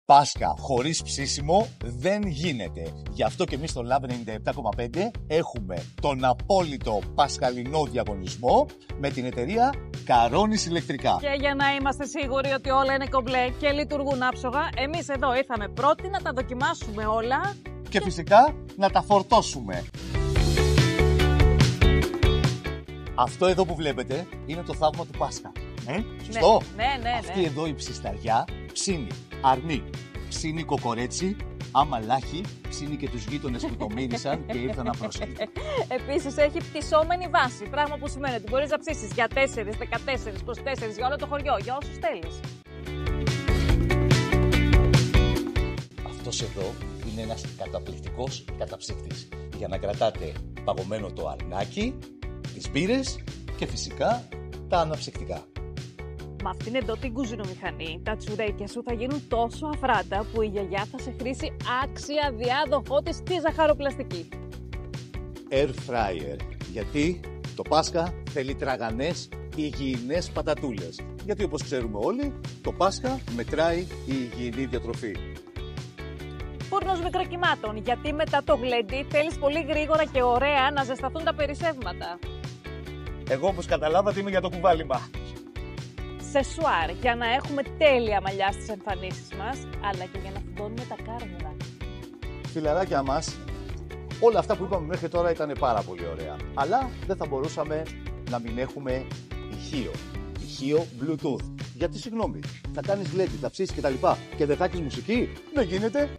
Πάσχα χωρίς ψήσιμο δεν γίνεται. Γι' αυτό και εμείς στο Lab 97,5 έχουμε τον απόλυτο πασχαλινό διαγωνισμό με την εταιρεία Καρώνης Ηλεκτρικά. Και για να είμαστε σίγουροι ότι όλα είναι κομπλέ και λειτουργούν άψογα, εμείς εδώ ήρθαμε πρώτοι να τα δοκιμάσουμε όλα και φυσικά να τα φορτώσουμε. Αυτό εδώ που βλέπετε είναι το θαύμα του Πάσχα. Σωστό? Ναι. Αυτή εδώ η ψισταριά ψήνει αρνί, ψήνει κοκορέτσι, άμα λάχει, ψήνει και τους γείτονες που το μύρισαν και ήρθαν απρόσιτοι. Επίσης έχει πτυσσόμενη βάση, πράγμα που σημαίνει ότι μπορείς να ψήσεις για 4, 14, 24, για όλο το χωριό, για όσους θέλεις. Αυτός εδώ είναι ένας καταπληκτικός καταψύκτης για να κρατάτε παγωμένο το αρνάκι, τις μπύρες και φυσικά τα αναψυκτικά. Με αυτήν εδώ την κουζινομηχανή, τα τσουρέκια σου θα γίνουν τόσο αφράτα που η γιαγιά θα σε χρήσει άξια διάδοχό της στη ζαχαροπλαστική. Air fryer. Γιατί το Πάσχα θέλει τραγανές, υγιεινές πατατούλες. Γιατί όπως ξέρουμε όλοι, το Πάσχα μετράει η υγιεινή διατροφή. Φούρνος μικροκυμάτων. Γιατί μετά το γλέντι θέλεις πολύ γρήγορα και ωραία να ζεσταθούν τα περισσεύματα. Εγώ όπως καταλάβατε είμαι για το κουβάλιμα. Σεσουάρ, για να έχουμε τέλεια μαλλιά στις εμφανίσεις μας, αλλά και για να φουντώνουμε τα κάρβουνα. Φιλαράκια μας, όλα αυτά που είπαμε μέχρι τώρα ήταν πάρα πολύ ωραία. Αλλά δεν θα μπορούσαμε να μην έχουμε ηχείο. Ηχείο Bluetooth. Γιατί συγγνώμη, θα κάνεις γλέντι, θα ψήσεις κτλ. Και δεν θα έχεις μουσική, δεν γίνεται.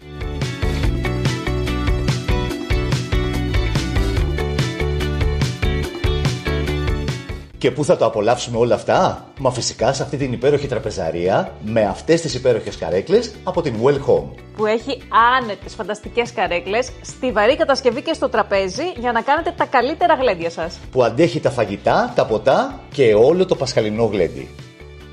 Και πού θα το απολαύσουμε όλα αυτά? Μα φυσικά σε αυτή την υπέροχη τραπεζαρία με αυτές τις υπέροχες καρέκλες από την Well Home. Που έχει άνετες φανταστικές καρέκλες, στιβαρή κατασκευή και στο τραπέζι για να κάνετε τα καλύτερα γλέντια σας. Που αντέχει τα φαγητά, τα ποτά και όλο το πασχαλινό γλέντι.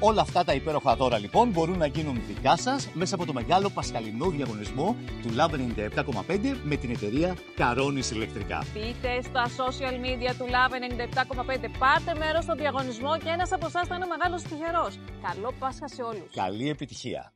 Όλα αυτά τα υπέροχα δώρα λοιπόν μπορούν να γίνουν δικά σας μέσα από το μεγάλο πασχαλινό διαγωνισμό του Lab 97,5 με την εταιρεία Καρώνης Ηλεκτρικά. Μπείτε στα social media του Lab 97,5, πάρτε μέρος στο διαγωνισμό και ένας από εσάς θα είναι ο μεγάλος τυχερός. Καλό Πάσχα σε όλους. Καλή επιτυχία.